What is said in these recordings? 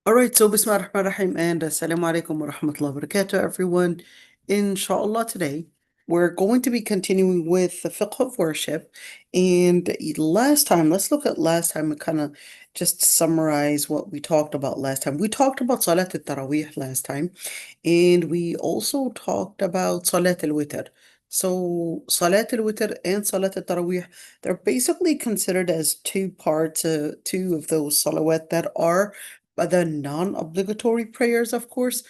All right, so Bismillah ar-Rahman ar-Rahim and Assalamu alaikum wa rahmatullahi wa barakatuh, everyone. Inshallah, today we're going to be continuing with the Fiqh of Worship. And last time, let's look at last time and kind of just summarize what we talked about last time. We talked about Salat al-Taraweeh last time, and we also talked about Salat al-Witr. So, Salat al-Witr and Salat al-Taraweeh, they're basically considered as two parts, two of those salawat that are the non-obligatory prayers, of course.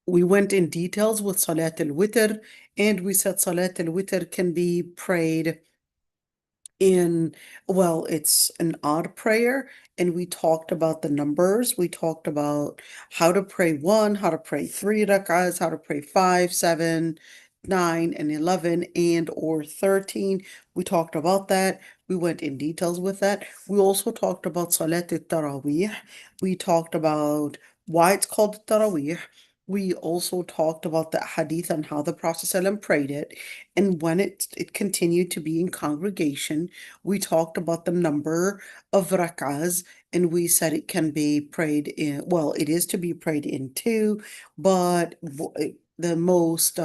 We went in details with Salat al-Witr, and we said Salat al-Witr can be prayed in, well, it's an odd prayer, and we talked about the numbers. We talked about how to pray one, how to pray three rak'ahs, how to pray five, seven, nine, and 11, and or 13. We talked about that. We went in details with that. We also talked about Salat al-Taraweeh. We talked about why it's called Taraweeh. We also talked about the hadith and how the Prophet ﷺ prayed it. And when it continued to be in congregation, we talked about the number of rak'ahs, and we said it can be prayed in, well, it is to be prayed in two, but the most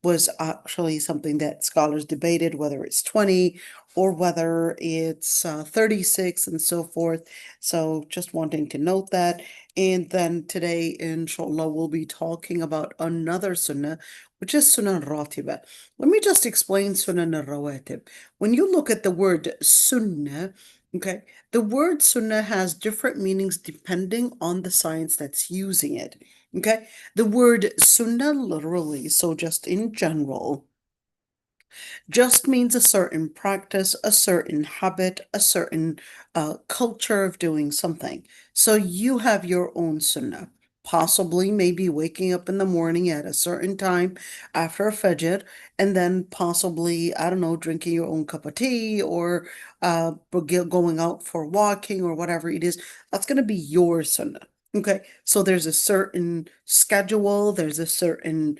was actually something that scholars debated, whether it's 20 or whether it's 36 and so forth. So just wanting to note that. And then today, inshallah, we'll be talking about another sunnah, which is sunnah ratiba. Let me just explain sunnah al-rawatib. When you look at the word sunnah, okay, the word sunnah has different meanings depending on the science that's using it. Okay, the word sunnah literally, so just in general, just means a certain practice, a certain habit, a certain culture of doing something. So you have your own sunnah. Possibly maybe waking up in the morning at a certain time after Fajr, and then possibly, I don't know, drinking your own cup of tea or going out for walking or whatever it is. That's going to be your sunnah. Okay, so there's a certain schedule, there's a certain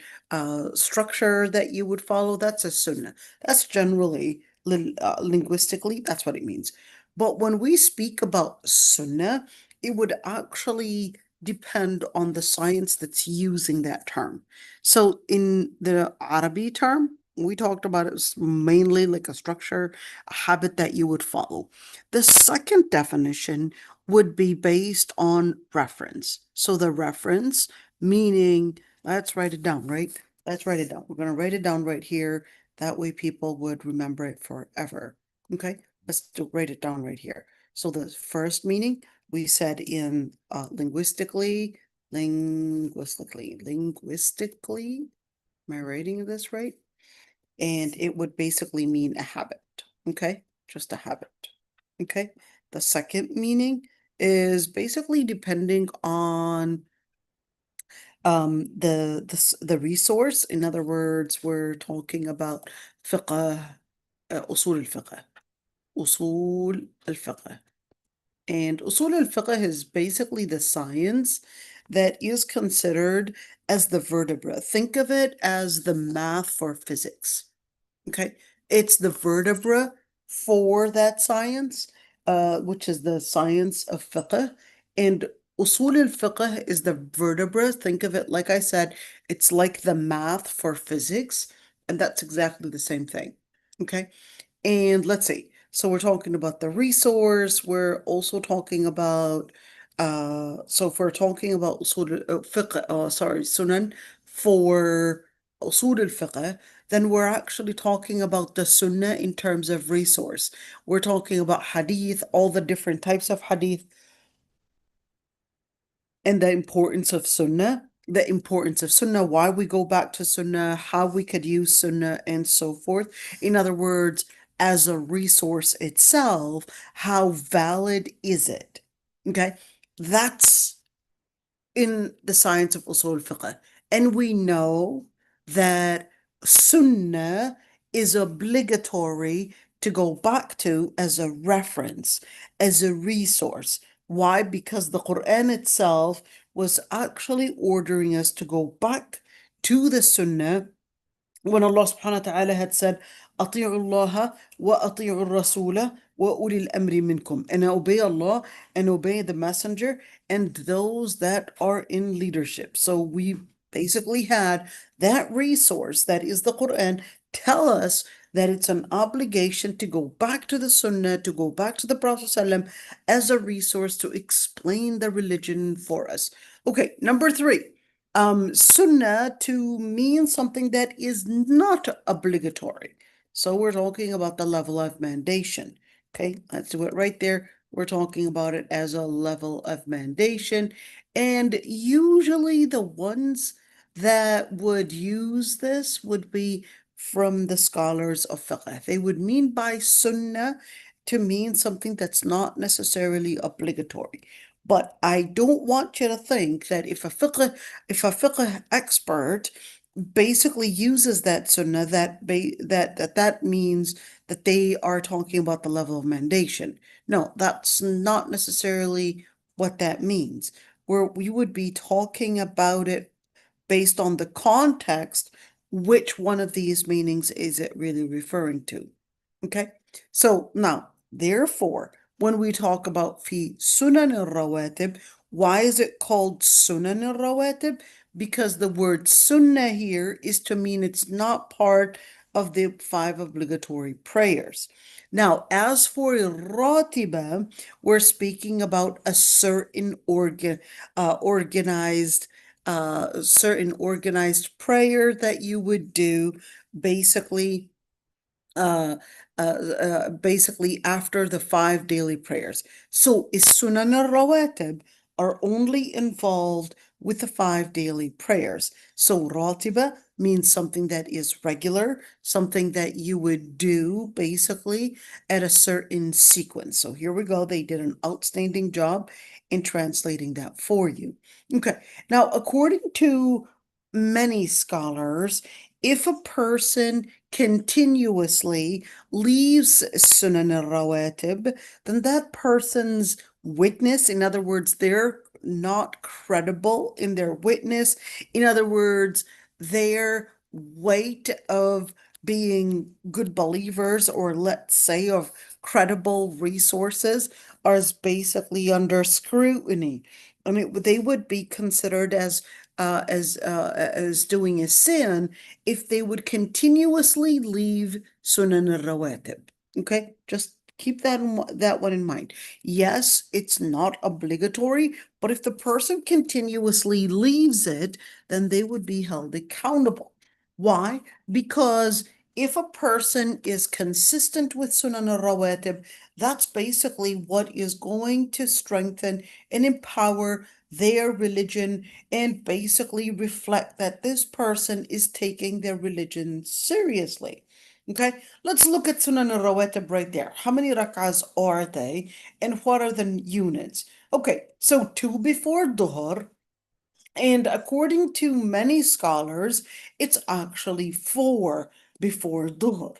structure that you would follow. That's a sunnah. That's generally, linguistically, that's what it means. But when we speak about sunnah, it would actually depend on the science that's using that term. So in the Arabi term, we talked about it was mainly like a structure, a habit that you would follow. The second definition would be based on reference. So the reference, meaning, let's write it down, right? Let's write it down. We're going to write it down right here. That way people would remember it forever. Okay, write it down right here. So the first meaning we said in linguistically, am I writing this right? And it would basically mean a habit. Okay, just a habit. Okay, the second meaning is basically depending on the resource. In other words, we're talking about fiqh, usul al-fiqh, usul al-fiqh. And usul al-fiqh is basically the science that is considered as the vertebra. Think of it as the math for physics. Okay, it's the vertebra for that science, which is the science of fiqh. And usul al-fiqh is the vertebra. Think of it, like I said, it's like the math for physics, and that's exactly the same thing. Okay, and let's see. So we're talking about the resource. We're also talking about, so if we're talking about usul fiqh, sorry, sunan for usul al-fiqh, then we're actually talking about the sunnah in terms of resource. We're talking about hadith, all the different types of hadith, and the importance of sunnah, why we go back to sunnah, how we could use sunnah, and so forth. In other words, as a resource itself, how valid is it? Okay, that's in the science of usul fiqh. And we know that sunnah is obligatory to go back to as a reference, as a resource. Why? Because the Quran itself was actually ordering us to go back to the sunnah when Allah subhanahu wa ta'ala had said, أطيعوا الله وأطيعوا الرسول وأولي الأمر منكم. And obey Allah and obey the messenger and those that are in leadership. So we basically had that resource, that is the Quran, tell us that it's an obligation to go back to the Sunnah, to go back to the Prophet ﷺ as a resource to explain the religion for us. Okay, number three, Sunnah to mean something that is not obligatory. So we're talking about the level of mandation. Okay, let's do it right there. We're talking about it as a level of mandation. And usually the ones that would use this would be from the scholars of fiqh. They would mean by sunnah to mean something that's not necessarily obligatory. But I don't want you to think that if a fiqh expert basically uses that sunnah, that means that they are talking about the level of mandation. No, that's not necessarily what that means. Where we would be talking about it based on the context, which one of these meanings is it really referring to? Okay, so now, therefore, when we talk about fi sunan al-rawatib, why is it called sunan al-rawatib? Because the word sunnah here is to mean it's not part of the 5 obligatory prayers. Now, as for ratiba, we're speaking about a certain organized prayer that you would do basically basically after the 5 daily prayers. So sunan al-rawatib are only involved with the 5 daily prayers. So ratiba means something that is regular, something that you would do basically at a certain sequence. So here we go. They did an outstanding job in translating that for you. Okay. Now, according to many scholars, if a person continuously leaves sunan al-rawatib, then that person's witness, in other words, they're not credible in their witness. In other words, their weight of being good believers, or let's say of credible resources, are basically under scrutiny. I mean, they would be considered as doing a sin if they would continuously leave sunan al-rawatib. Okay, just keep that one in mind. Yes, it's not obligatory, but if the person continuously leaves it, then they would be held accountable. Why? Because if a person is consistent with sunan al-rawatib, that's basically what is going to strengthen and empower their religion and basically reflect that this person is taking their religion seriously. Okay, let's look at Sunan al-Rawatib right there. How many rak'ahs are they and what are the units? Okay, so 2 before Dhuhr, and according to many scholars, it's actually 4 before Dhuhr.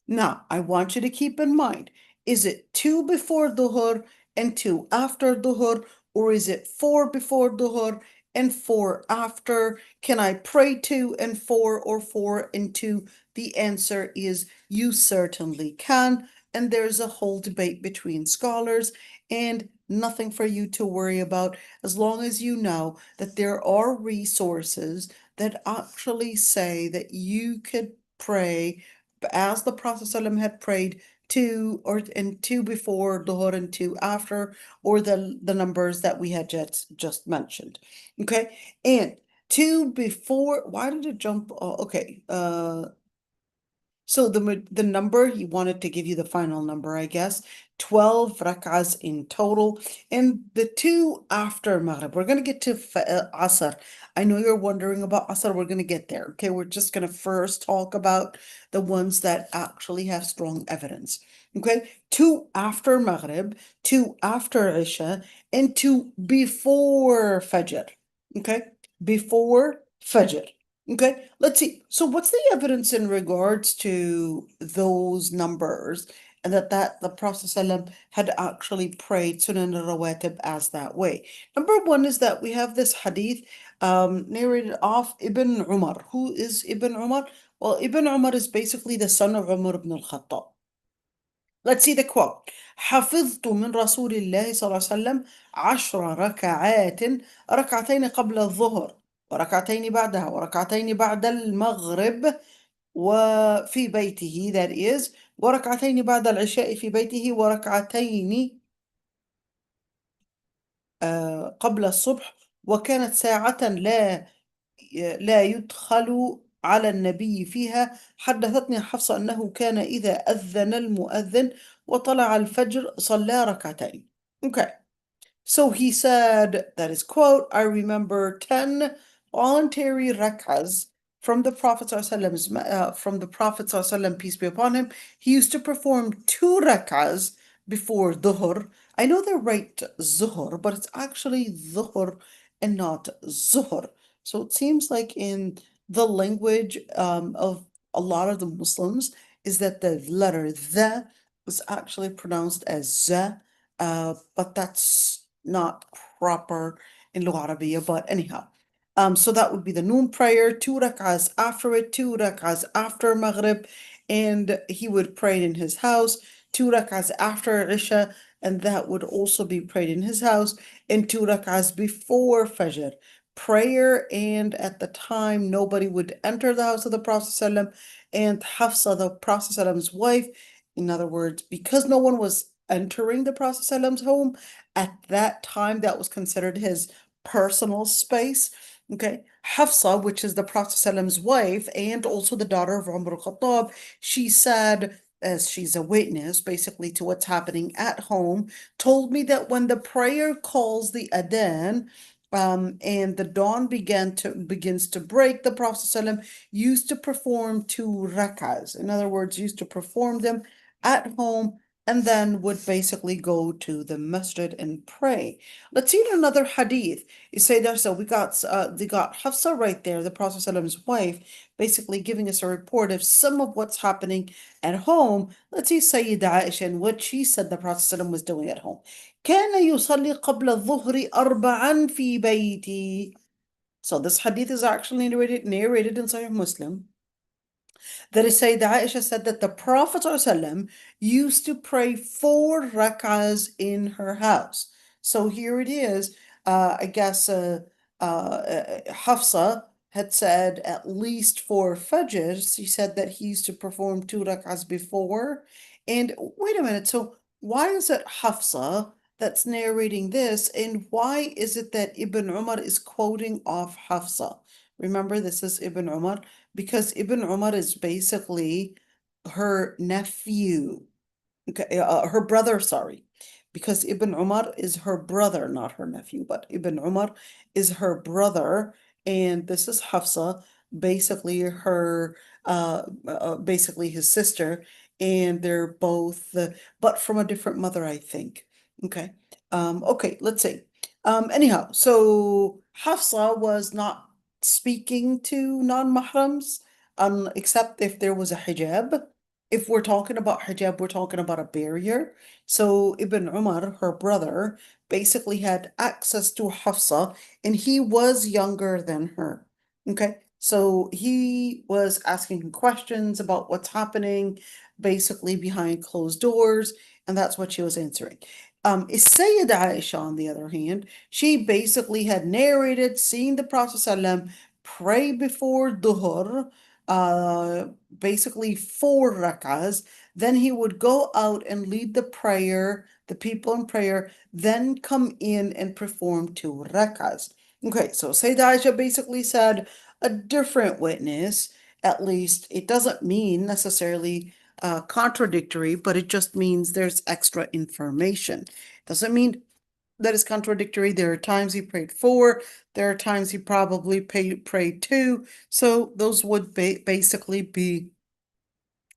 Now, I want you to keep in mind, is it 2 before Dhuhr and 2 after Dhuhr, or is it 4 before Dhuhr and 4 after? Can I pray 2 and 4 or 4 and 2? The answer is you certainly can, and there's a whole debate between scholars and nothing for you to worry about as long as you know that there are resources that actually say that you could pray as the Prophet ﷺ had prayed 2 before Dhuhr and 2 after, or the numbers that we had just mentioned. Okay, and 2 before, why did it jump? Oh, okay, so the number, he wanted to give you the final number, I guess. 12 rak'ahs in total. And the 2 after Maghrib, we're going to get to Asr. I know you're wondering about Asr. We're going to get there. Okay, we're just going to first talk about the ones that actually have strong evidence. Okay, 2 after Maghrib, 2 after Isha, and 2 before Fajr. Okay, before Fajr. Okay, let's see. So what's the evidence in regards to those numbers and that the Prophet ﷺ had actually prayed Sunan al-Rawatib as that way? Number one is that we have this hadith narrated off Ibn Umar. Who is Ibn Umar? Well, Ibn Umar is basically the son of Umar ibn al-Khattab. Let's see the quote. حفظت من رسول الله صلى الله عليه وسلم 10 ركعات، ركعتين قبل الظهر وركعتين بعدها وركعتين بعد المغرب وفي بيته that is، وركعتين بعد العشاء في بيته، وركعتين قبل الصبح، وكانت ساعة لا يدخل على النبي فيها. حدثتني حفصة أنه كان إذا أذن المؤذن وطلع الفجر صلى ركعتين. Okay. So he said, that is quote, I remember 10 voluntary rak'ahs from the Prophet ﷺ, peace be upon him. He used to perform 2 rak'ahs before dhuhr. I know they write zuhr, but it's actually dhuhr and not zuhr. So it seems like in the language of a lot of the Muslims is that the letter the is actually pronounced as za, but that's not proper in Lugha Arabiya, but anyhow. So that would be the noon prayer, 2 rak'ahs after it, 2 rak'ahs after Maghrib, and he would pray in his house, 2 rak'ahs after Isha, and that would also be prayed in his house, and 2 rak'ahs before Fajr. Prayer, and at the time nobody would enter the house of the Prophet ﷺ, and Hafsa, the Prophet ﷺ's wife, in other words, because no one was entering the Prophet ﷺ's home, at that time, that was considered his personal space. Okay, Hafsa, which is the Prophet ﷺ's wife and also the daughter of Umar al-Khattab, she said, as she's a witness basically to what's happening at home, told me that when the prayer calls the adhan, and the dawn begins to break, the Prophet ﷺ used to perform 2 rak'ahs. In other words, used to perform them at home and then would basically go to the masjid and pray. Let's see another hadith. You say there, so we got Hafsa right there, the Prophet ﷺ's wife, basically giving us a report of some of what's happening at home. Let's see Sayyida Aisha and what she said the Prophet ﷺ was doing at home. كان يصلي قبل الظهر 4 في بيتي. So this hadith is actually narrated in Sahih Muslim. That is, Sayyida Aisha said that the Prophet ﷺ used to pray 4 rak'ahs in her house. So here it is. I guess Hafsa had said at least 4 Fajr. She said that he used to perform 2 rak'ahs before. And wait a minute. So why is it Hafsa that's narrating this? And why is it that Ibn Umar is quoting off Hafsa? Remember, this is Ibn Umar, because Ibn Umar is basically her nephew. Okay, her brother, sorry. Because Ibn Umar is her brother, not her nephew, but Ibn Umar is her brother, and this is Hafsa, basically her basically his sister, and they're both but from a different mother, I think. Okay. Okay, let's see. Anyhow, so Hafsa was not speaking to non-mahrams, except if there was a hijab. If we're talking about hijab, we're talking about a barrier. So Ibn Umar, her brother, basically had access to Hafsa, and he was younger than her. Okay, so he was asking questions about what's happening, basically behind closed doors, and that's what she was answering. Sayyida Aisha, on the other hand, she basically had narrated seeing the Prophet ﷺ pray before dhuhr, basically 4 rak'ahs. Then he would go out and lead the prayer, the people in prayer, then come in and perform 2 rak'ahs. Okay, so Sayyida Aisha basically said a different witness. At least it doesn't mean necessarily contradictory, but it just means there's extra information. Doesn't mean that is contradictory. There are times he prayed 4, there are times he probably prayed 2, so those would basically be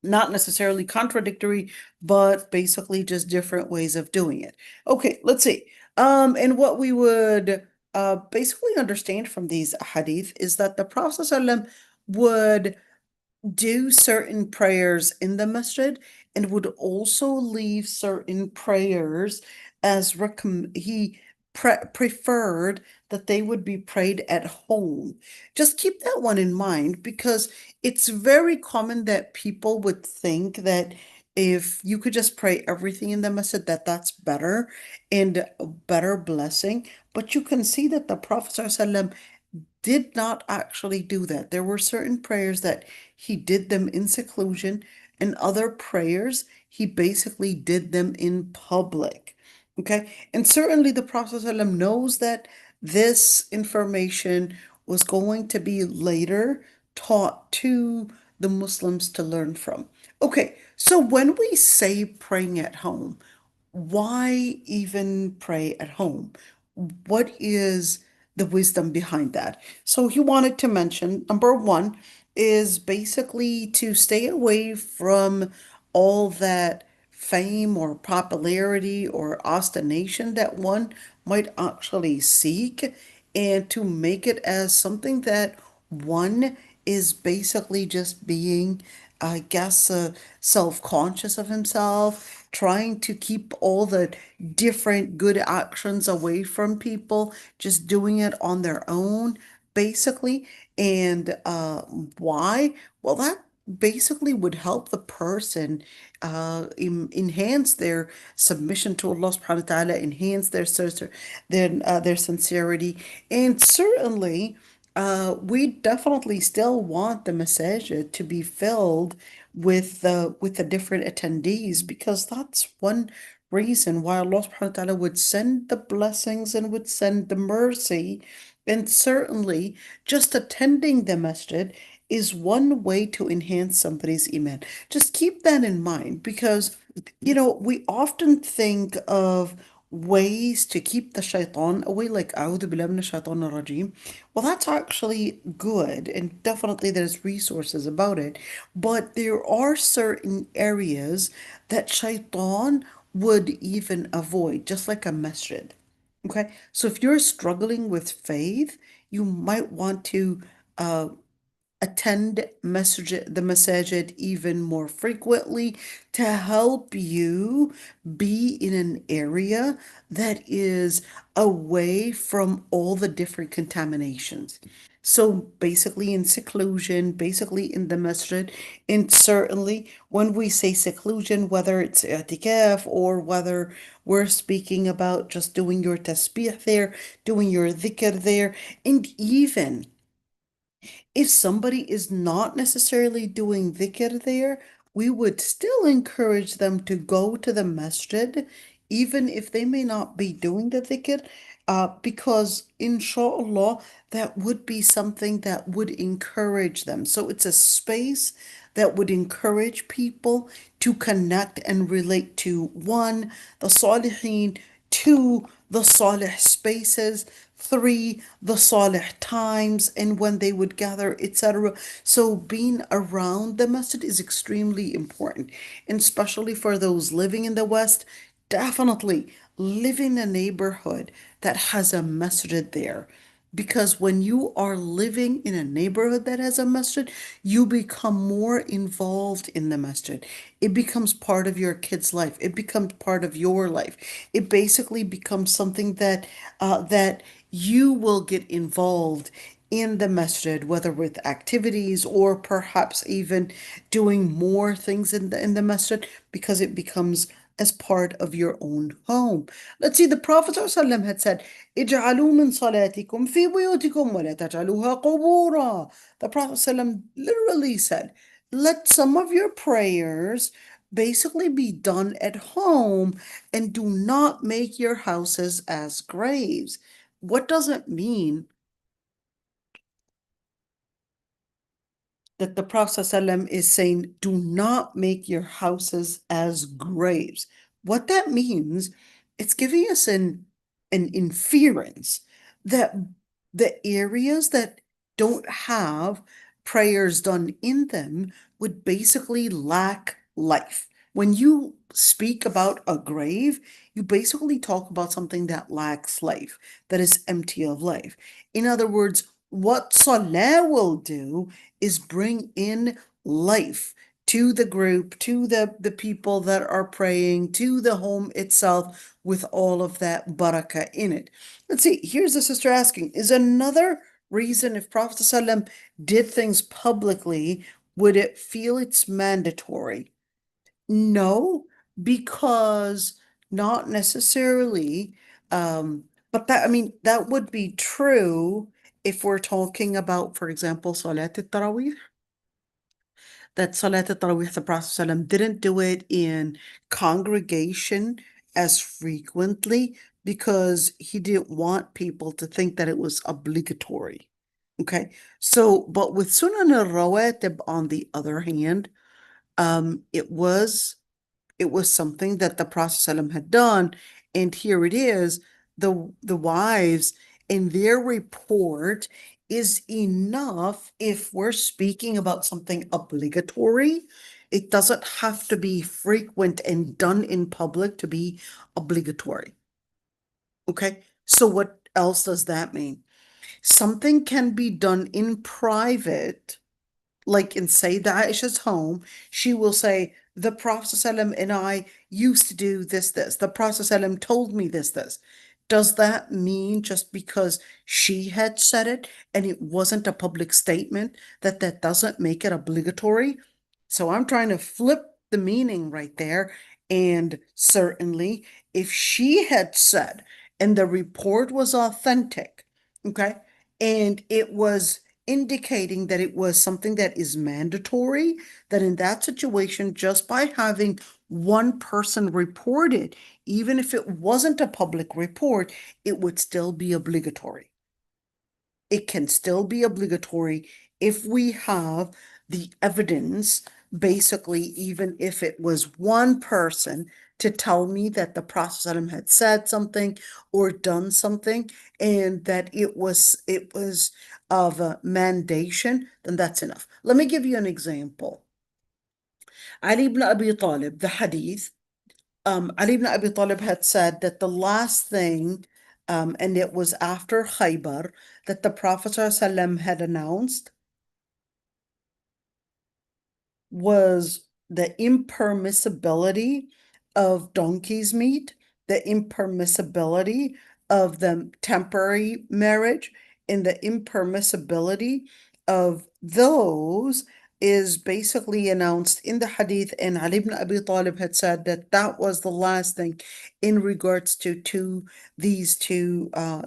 not necessarily contradictory, but basically just different ways of doing it. Okay, let's see. And what we would basically understand from these hadith is that the Prophet ﷺ would do certain prayers in the masjid and would also leave certain prayers as he preferred that they would be prayed at home. Just keep that one in mind because it's very common that people would think that if you could just pray everything in the masjid, that that's better and a better blessing. But you can see that the Prophet ﷺ did not actually do that. There were certain prayers that he did them in seclusion, and other prayers he basically did them in public. Okay, and certainly the Prophet ﷺ knows that this information was going to be later taught to the Muslims to learn from. Okay, so when we say praying at home, why even pray at home? What is the wisdom behind that? So he wanted to mention number one is basically to stay away from all that fame or popularity or ostentation that one might actually seek, and to make it as something that one is basically just being, I guess, self-conscious of himself, trying to keep all the different good actions away from people, just doing it on their own, basically. And why? Well, that basically would help the person enhance their submission to Allah subhanahu wa ta'ala, enhance their sincerity, and certainly we definitely still want the masajid to be filled with the different attendees, because that's one reason why Allah subhanahu wa ta'ala would send the blessings and would send the mercy. And certainly just attending the masjid is one way to enhance somebody's iman. Just keep that in mind because, we often think of ways to keep the shaitan away, like أعوذ بالله من الشيطان الرجيم. Well, that's actually good, and definitely there's resources about it. But there are certain areas that shaitan would even avoid, just like a masjid. Okay, so if you're struggling with faith, you might want to uh, attend the masajid even more frequently to help you be in an area that is away from all the different contaminations. So basically in seclusion, basically in the masjid, and certainly when we say seclusion, whether it's i'tikaf or whether we're speaking about just doing your tasbih there, doing your dhikr there, and even if somebody is not necessarily doing dhikr there, we would still encourage them to go to the masjid, even if they may not be doing the dhikr, because inshallah, that would be something that would encourage them. So it's a space that would encourage people to connect and relate to one, the Salihin, two, the Salih spaces, three, the Salih times and when they would gather, etc. So being around the masjid is extremely important, and especially for those living in the West, definitely live in a neighborhood that has a masjid there. Because when you are living in a neighborhood that has a masjid, you become more involved in the masjid. It becomes part of your kid's life. It becomes part of your life. It basically becomes something that you will get involved in the masjid, whether with activities or perhaps even doing more things in the masjid, because it becomes as part of your own home. Let's see, the Prophet ﷺ had said, اجعلوا من صلاتكم في بيوتكم ولا تجعلوها قبورا. The Prophet ﷺ literally said, let some of your prayers basically be done at home and do not make your houses as graves. What does it mean that the Prophet ﷺ is saying, do not make your houses as graves? What that means, it's giving us an inference that the areas that don't have prayers done in them would basically lack life. When you speak about a grave, you basically talk about something that lacks life, that is empty of life. In other words, what Salah will do is bring in life to the group, to the people that are praying, to the home itself, with all of that barakah in it. Let's see, here's the sister asking, is another reason if Prophet ﷺ did things publicly, would it feel it's mandatory? No, because not necessarily. But that, I mean, that would be true if we're talking about, for example, Salat al-Tarawih. That Salat al-Tarawih, the Prophet ﷺ didn't do it in congregation as frequently because he didn't want people to think that it was obligatory. Okay, so, but with Sunan al-Rawatib, on the other hand, it was something that the Prophet ﷺ had done, and here it is, the wives in their report is enough if we're speaking about something obligatory. It doesn't have to be frequent and done in public to be obligatory. Okay, so what else does that mean? Something can be done in private, like in Sayyida Aisha's home. She will say, the Prophet ﷺ and I used to do this. The Prophet ﷺ told me this. Does that mean just because she had said it and it wasn't a public statement that that doesn't make it obligatory? So I'm trying to flip the meaning right there. And certainly, if she had said, and the report was authentic, okay, and it was indicating that it was something that is mandatory, that in that situation, just by having one person report it, even if it wasn't a public report, it would still be obligatory. It can still be obligatory if we have the evidence, basically, even if it was one person to tell me that the Prophet ﷺ had said something or done something, and that it was of a mandation, then that's enough. Let me give you an example. Ali ibn Abi Talib, the hadith, Ali ibn Abi Talib had said that the last thing, and it was after Khaybar, that the Prophet ﷺ had announced was the impermissibility of donkey's meat, the impermissibility of the temporary marriage, and the impermissibility of those is basically announced in the hadith. And Ali ibn Abi Talib had said that that was the last thing in regards to these two uh,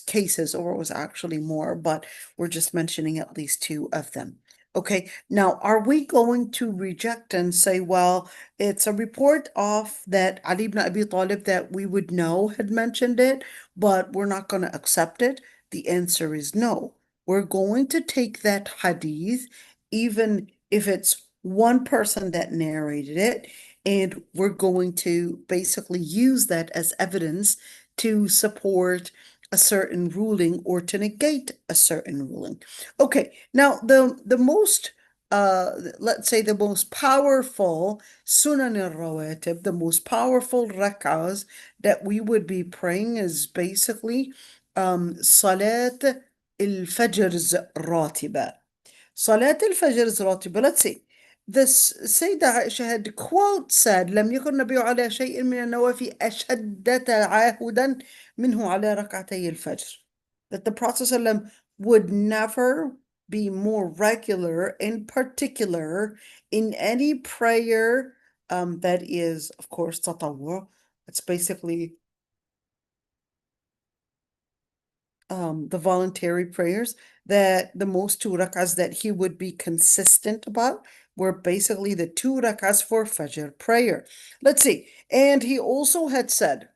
cases, or it was actually more, but we're just mentioning at least two of them. Okay, now are we going to reject and say, well, it's a report of that Ali ibn Abi Talib that we would know had mentioned it, but we're not going to accept it? The answer is no. We're going to take that hadith, even if it's one person that narrated it, and we're going to basically use that as evidence to support a certain ruling or to negate a certain ruling. Okay, now the most let's say the most powerful sunan al-rawatib, the most powerful rak'ahs that we would be praying is basically salat al-fajr's ratiba. Salat al-fajr's ratiba. Let's see. This Sayyidah Aisha had quote said, لم يكن النبي على شيء من النوافل أشد تعاهدا منه على ركعتي الفجر. That the Prophet ﷺ would never be more regular, in particular, in any prayer that is, of course, tatawwu. It's basically the voluntary prayers, that the most two rak'ahs that he would be consistent about were basically the two rak'ahs for Fajr prayer. Let's see. And he also had said,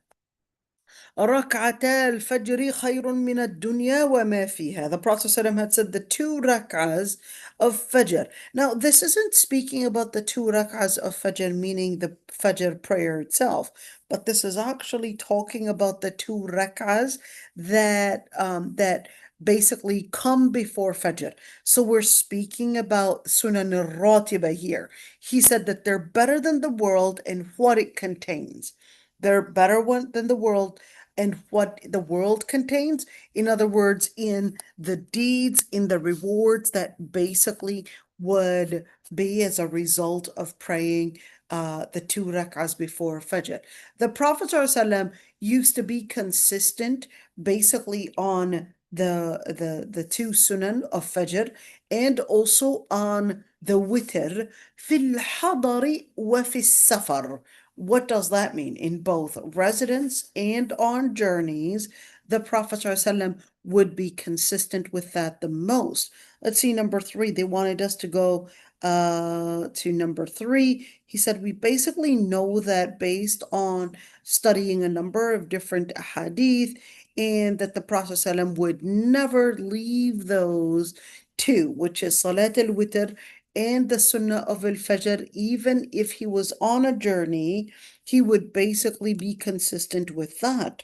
ركعتا الفجر خير من الدنيا وما فيها. The Prophet ﷺ had said the two rak'ahs of Fajr. Now, this isn't speaking about the two rak'ahs of Fajr, meaning the Fajr prayer itself, but this is actually talking about the two rak'ahs that basically come before Fajr. So we're speaking about Sunan al-Ratiba here. He said that they're better than the world and what it contains. They're better than the world and what the world contains. In other words, in the deeds, in the rewards that basically would be as a result of praying the 2 rak'ahs before Fajr. The Prophet ﷺ used to be consistent basically on the 2 sunan of Fajr and also on the witr في الحضر وفي السفر. What does that mean? In both residence and on journeys, the Prophet ﷺ would be consistent with that the most. Let's see, number 3. They wanted us to go to number 3. He said, we basically know that based on studying a number of different hadith, and that the Prophet ﷺ would never leave those two, which is Salat al-Witr and the Sunnah of al-Fajr. Even if he was on a journey, he would basically be consistent with that.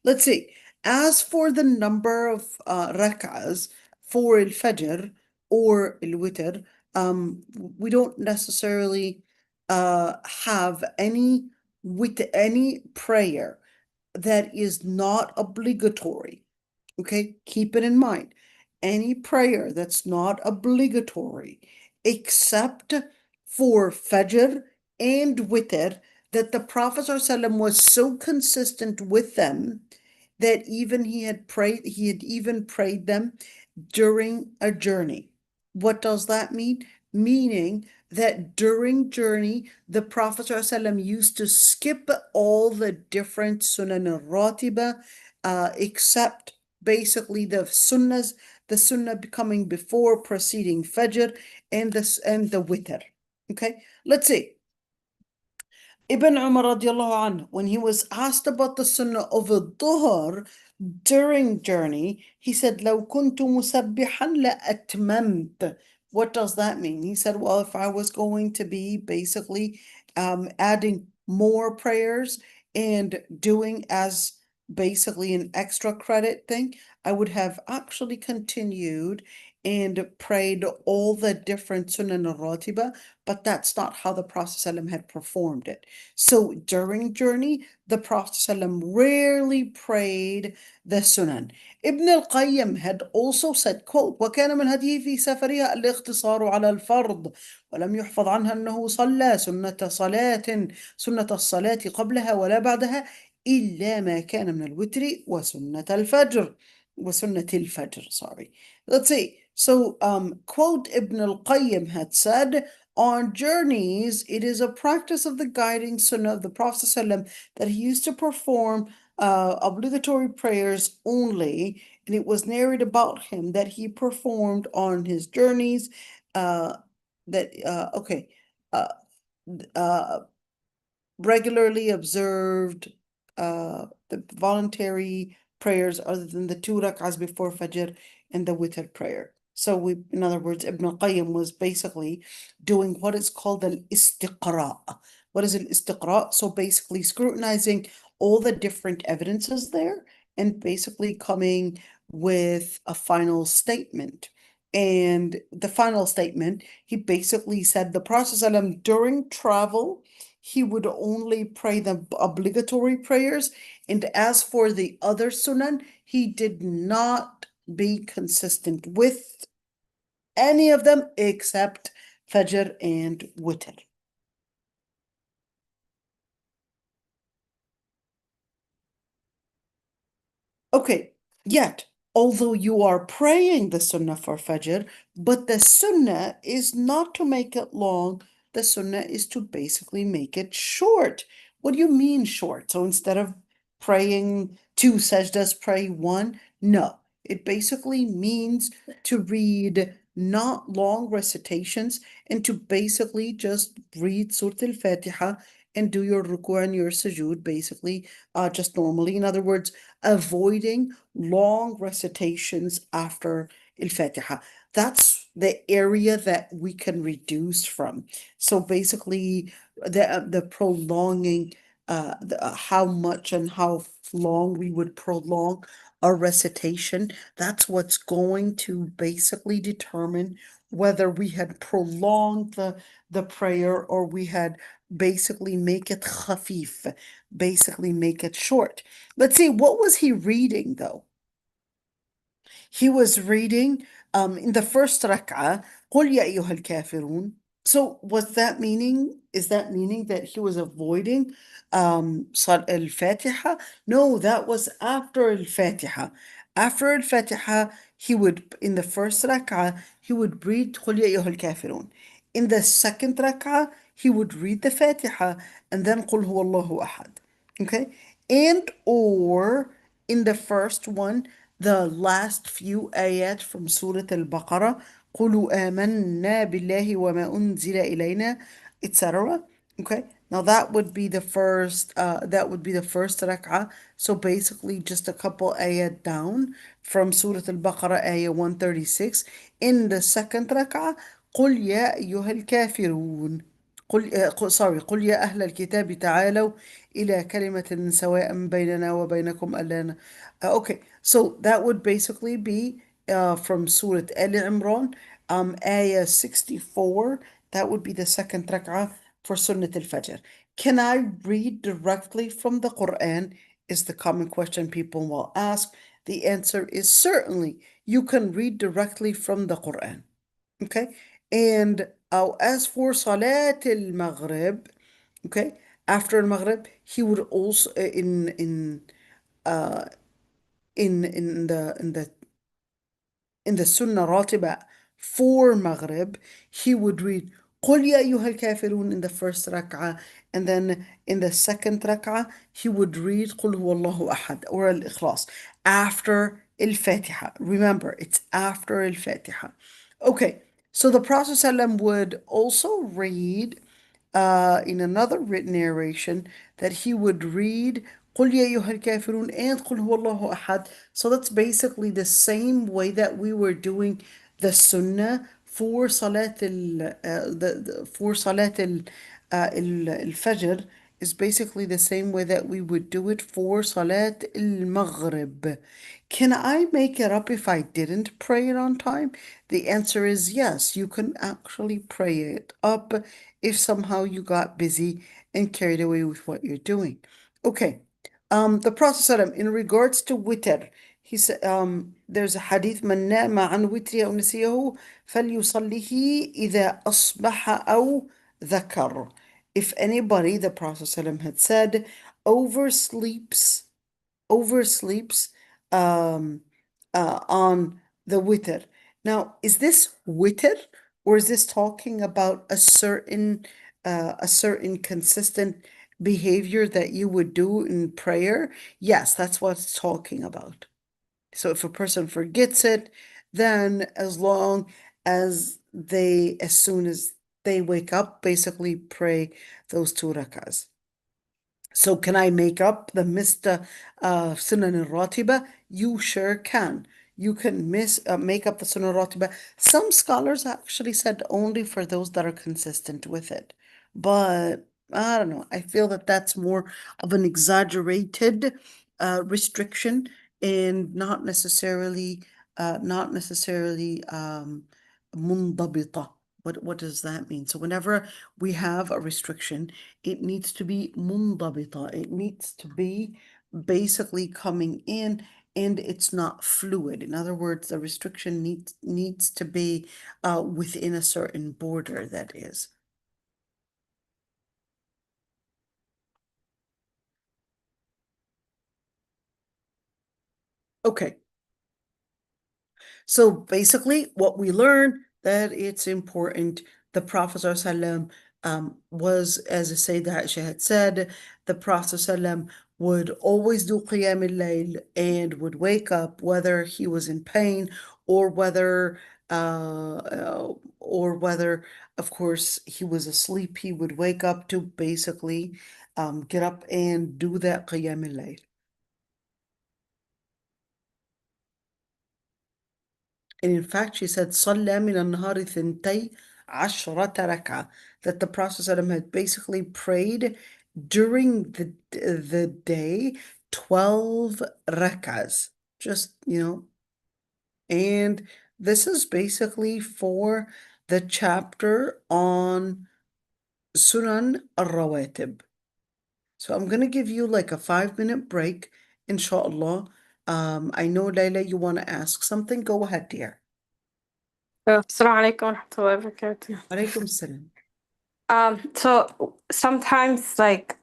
Let's see. As for the number of rak'ahs for al-Fajr or al-Witr, we don't necessarily have any with any prayer that is not obligatory. Okay, keep it in mind. Any prayer that's not obligatory, except for Fajr and Witr, that the Prophet ﷺ was so consistent with them that he had even prayed them during a journey. What does that mean? Meaning that during journey, the Prophet ﷺ used to skip all the different sunan al-ratiba, except basically the sunnah coming before preceding Fajr and the witr. Okay, let's see. Ibn Umar radiallahu anhu, when he was asked about the sunnah of al-duhr during journey, he said, لو كنت مسبحا لأتممت. What does that mean? He said, well, if I was going to be basically adding more prayers and doing as basically an extra credit thing, I would have actually continued and prayed all the different sunan al-ratiba, but that's not how the Prophet ﷺ had performed it. So during journey, the Prophet ﷺ rarely prayed the sunan. Ibn al-Qayyim had also said, quote, وَكَانَ مِنْ هَدْيِهِ فِي سَفَرِهَا الِاخْتِصَارُ عَلَى الْفَرْضِ وَلَمْ يُحْفَظْ عنها أنه صلى سنة الصلاة قبلها ولا بعدها إلا ما كان من الوتر وسنة الفجر, sorry. Let's see. So, quote, Ibn al-Qayyim had said, on journeys, it is a practice of the guiding sunnah of the Prophet ﷺ that he used to perform obligatory prayers only, and it was narrated about him that he performed on his journeys uh, uh, uh, regularly observed the voluntary prayers other than the 2 rak'ahs before Fajr and the witr prayer. So in other words, Ibn al-Qayyim was basically doing what is called al-istiqra. What is al-istiqra? So basically scrutinizing all the different evidences there and basically coming with a final statement. And the final statement, he basically said the Prophet ﷺ during travel, he would only pray the obligatory prayers. And as for the other sunan, he did not be consistent with any of them except Fajr and Witr. Okay, yet, although you are praying the sunnah for Fajr, but the sunnah is not to make it long, the sunnah is to basically make it short. What do you mean short? So instead of praying 2 sajdas, pray 1? No, it basically means to read not long recitations and to basically just read Surah Al-Fatiha and do your ruku and your sujood basically just normally. In other words, avoiding long recitations after Al-Fatiha. That's the area that we can reduce from. So basically, the prolonging, how much and how long we would prolong a recitation, that's what's going to basically determine whether we had prolonged the prayer or we had basically make it khafif, basically make it short. Let's see, what was he reading though? He was reading in the first rak'ah, قل يا أيها الكافرون. So was that meaning, is that meaning that he was avoiding al-Fatiha? No, that was after al-Fatiha. After al-Fatiha, he would, in the first rak'ah, he would read قل يا أيها الكافرون. In the second rak'ah, he would read the Fatiha and then قل هو الله أحد. Okay? And or in the first one, the last few ayat from Surah Al-Baqarah, قُلُوا آمَنَّا بِاللَّهِ وَمَا أُنزِلَ إِلَيْنَا, etc. Okay, now that would be the first rak'ah. So basically just a couple ayat down from Surah Al-Baqarah, ayah 136. In the second rak'ah, قُلْ يَا أَيُّهَا الْكَافِرُونَ. قل يا أهل الكتاب تعالوا إلى كلمة سواء بيننا وبينكم ألا okay, so that would basically be from Surah Al Imran, ayah 64. That would be the second rak'ah for Sunnat al-Fajr. Can I read directly from the Quran? Is the common question people will ask. The answer is certainly you can read directly from the Quran. Okay, and as for Salat al-Maghrib, okay, after al-Maghrib, he would also uh in the Sunnah ratiba for Maghrib, he would read قل يا أيها الكافرون in the first rak'ah, and then in the second rak'ah, he would read قل هو الله أحد or al-Ikhlas after al-Fatiha. Remember, it's after al-Fatiha. Okay, so the Prophet ﷺ would also read in another written narration that he would read قل يا أيها الكافرون and قل هو الله أحد. So that's basically the same way that we were doing the sunnah for Salat for Salat al-Fajr is basically the same way that we would do it for Salat al-Maghrib. Can I make it up if I didn't pray it on time? The answer is yes, you can actually pray it up if somehow you got busy and carried away with what you're doing. Okay, the Prophet ﷺ, in regards to witr, he said, there's a hadith, من نام عن وتر أو نسيه فليصليه إذا أصبح أو ذكر. If anybody, the Prophet ﷺ had said, oversleeps oversleeps on the witr. Now, is this witr or is this talking about a certain consistent behavior that you would do in prayer? Yes, that's what it's talking about. So if a person forgets it, then as soon as they wake up, basically pray those 2 rakahs. So can I make up the missed sunnan al-ratiba? You sure can. You can make up the sunnan al-ratiba. Some scholars actually said only for those that are consistent with it. But I don't know. I feel that that's more of an exaggerated restriction and not necessarily منضبطة. What does that mean? So whenever we have a restriction, it needs to be منضبطة. It needs to be basically coming in and it's not fluid. In other words, the restriction needs to be within a certain border, that is. Okay. So basically, what we learn that it's important. The Prophet ﷺ, was, as the Sayyidah Aisha had said, the Prophet ﷺ would always do Qiyam al-Layl and would wake up whether he was in pain or whether, of course, he was asleep. He would wake up to basically get up and do that Qiyam al-Layl. And in fact, she said, صلى من النهار ثنتي عشرة ركعة, that the Prophet ﷺ had basically prayed during the day 12 rak'ahs. Just, and this is basically for the chapter on Sunan al-Rawatib. So I'm going to give you like a 5-minute break, inshallah. I know, Layla, you want to ask something. Go ahead, dear. Assalamu alaikum wa rahmatullahi wa barakatuh. Alaikum salam. So sometimes like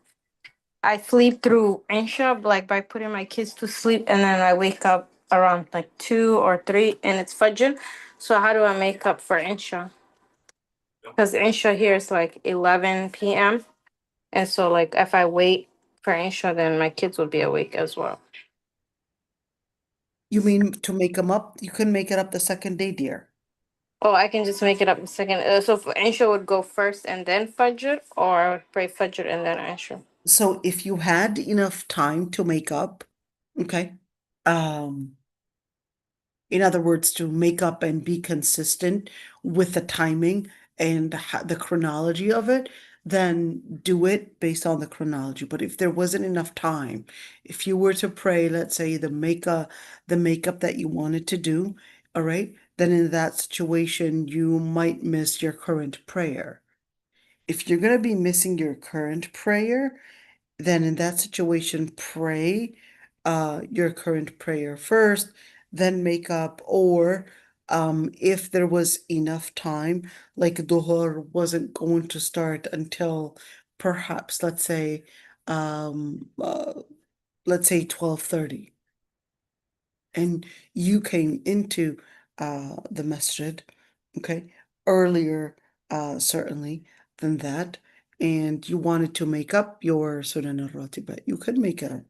I sleep through Insha, like by putting my kids to sleep, and then I wake up around like 2 or 3, and it's Fajr. So how do I make up for Insha? Because Insha here is like 11 p.m. And so like if I wait for Insha, then my kids will be awake as well. You mean to make them up? You can make it up the second day, dear. Oh, I can just make it up in a second. So for Insha would go first and then Fajr, or I would pray Fajr and then Insha. So if you had enough time to make up, okay, um, in other words, to make up and be consistent with the timing and the chronology of it, then do it based on the chronology. But if there wasn't enough time, if you were to pray, let's say the makeup that you wanted to do, all right, then in that situation, you might miss your current prayer. If you're going to be missing your current prayer, then in that situation, pray your current prayer first, then make up, or if there was enough time, like doer wasn't going to start until perhaps, um, uh, let's say 12:30, and you came into the masjid, okay, earlier, certainly than that, and you wanted to make up your sunnan al-ratiba, you could make it up.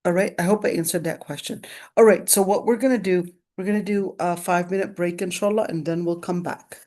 All right, I hope I answered that question. All right, so what we're gonna do a 5-minute break, inshallah, and then we'll come back.